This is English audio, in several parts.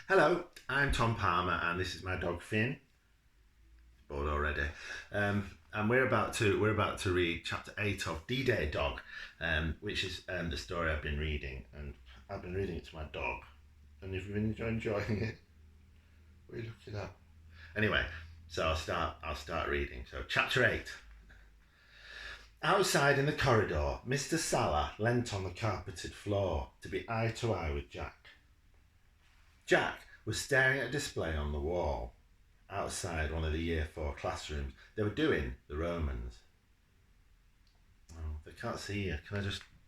Hello, I'm Tom Palmer, and this is my dog Finn. Bored already, and we're about to read chapter 8 of D-Day Dog, which is the story I've been reading, and I've been reading it to my dog, and if you've been enjoying it, what are you looking at? Anyway, so I'll start reading. So chapter 8. Outside in the corridor, Mr. Salah leant on the carpeted floor to be eye to eye with Jack. Jack was staring at a display on the wall outside one of the Year 4 classrooms. They were doing the Romans. Oh, they can't see you.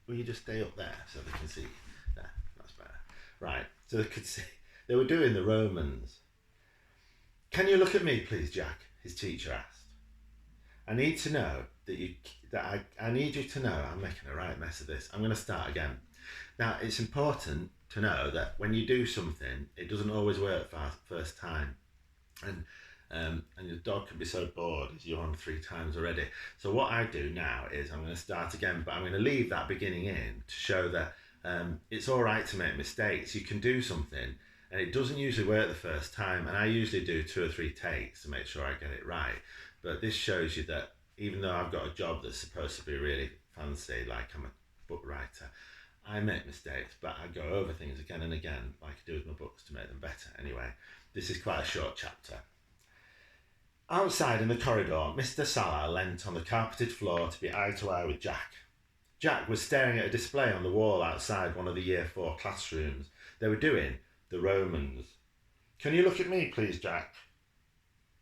Will you just stay up there so they can see you? There, that's better. Right, so they could see. They were doing the Romans. Can you look at me, please, Jack? His teacher asked. I need to know I need you to know. I'm making a right mess of this. I'm going to start again. Now, it's important to know that when you do something, it doesn't always work first time, and your dog can be so bored as you're on 3 times already. So what I do now is I'm going to start again, but I'm going to leave that beginning in to show that it's all right to make mistakes. You can do something, and it doesn't usually work the first time, and I usually do 2 or 3 takes to make sure I get it right. But this shows you that even though I've got a job that's supposed to be really fancy, like I'm a book writer, I make mistakes, but I go over things again and again, like I do with my books, to make them better. Anyway, this is quite a short chapter. Outside in the corridor, Mr. Salah leant on the carpeted floor to be eye to eye with Jack. Jack was staring at a display on the wall outside one of the Year 4 classrooms. They were doing the Romans. Can you look at me, please, Jack?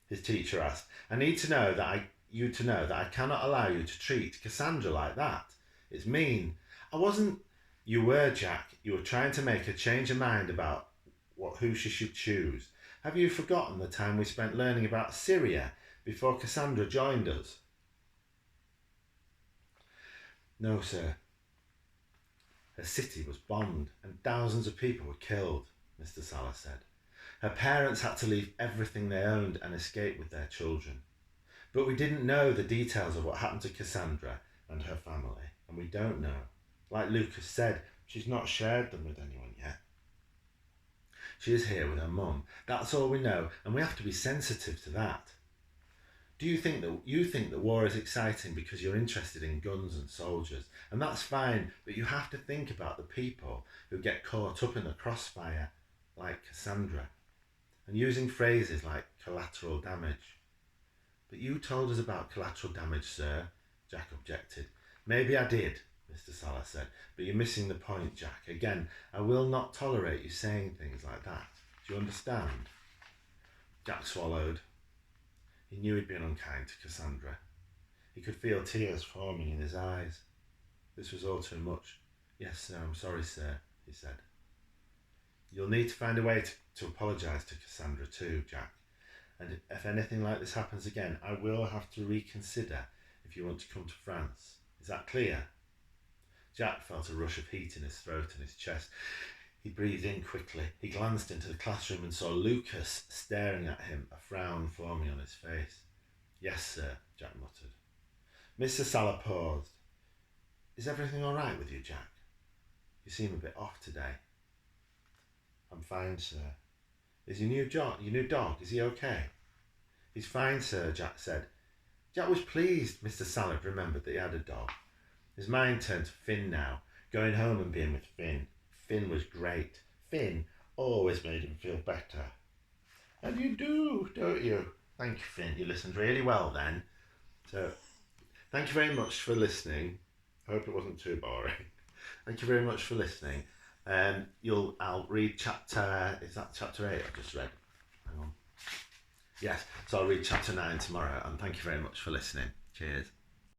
His teacher asked. I need to know that I cannot allow you to treat Cassandra like that. It's mean. I wasn't. You were, Jack. You were trying to make her change her mind about who she should choose. Have you forgotten the time we spent learning about Syria before Cassandra joined us? No, sir. Her city was bombed and thousands of people were killed, Mr. Salah said. Her parents had to leave everything they owned and escape with their children. But we didn't know the details of what happened to Cassandra and her family, and we don't know. Like Lucas said, she's not shared them with anyone yet. She is here with her mum. That's all we know, and we have to be sensitive to that. Do you think that war is exciting because you're interested in guns and soldiers? And that's fine, but you have to think about the people who get caught up in the crossfire, like Cassandra, and using phrases like collateral damage. But you told us about collateral damage, sir, Jack objected. Maybe I did, Mr. Salah said, but you're missing the point, Jack. Again, I will not tolerate you saying things like that. Do you understand? Jack swallowed. He knew he'd been unkind to Cassandra. He could feel tears forming in his eyes. This was all too much. Yes, sir, I'm sorry, sir, he said. You'll need to find a way to apologise to Cassandra too, Jack. And if anything like this happens again, I will have to reconsider if you want to come to France. Is that clear? Jack felt a rush of heat in his throat and his chest. He breathed in quickly. He glanced into the classroom and saw Lucas staring at him, a frown forming on his face. Yes, sir, Jack muttered. Mr. Salah paused. Is everything all right with you, Jack? You seem a bit off today. I'm fine, sir. Is your new dog, is he okay? He's fine, sir, Jack said. Jack was pleased Mr. Salah remembered that he had a dog. His mind turned to Finn now, going home and being with Finn. Finn was great. Finn always made him feel better. And you do, don't you? Thank you, Finn. You listened really well then. So, thank you very much for listening. I hope it wasn't too boring. Thank you very much for listening. I'll read is that chapter 8 I've just read? Hang on. Yes, so I'll read chapter 9 tomorrow, and thank you very much for listening. Cheers.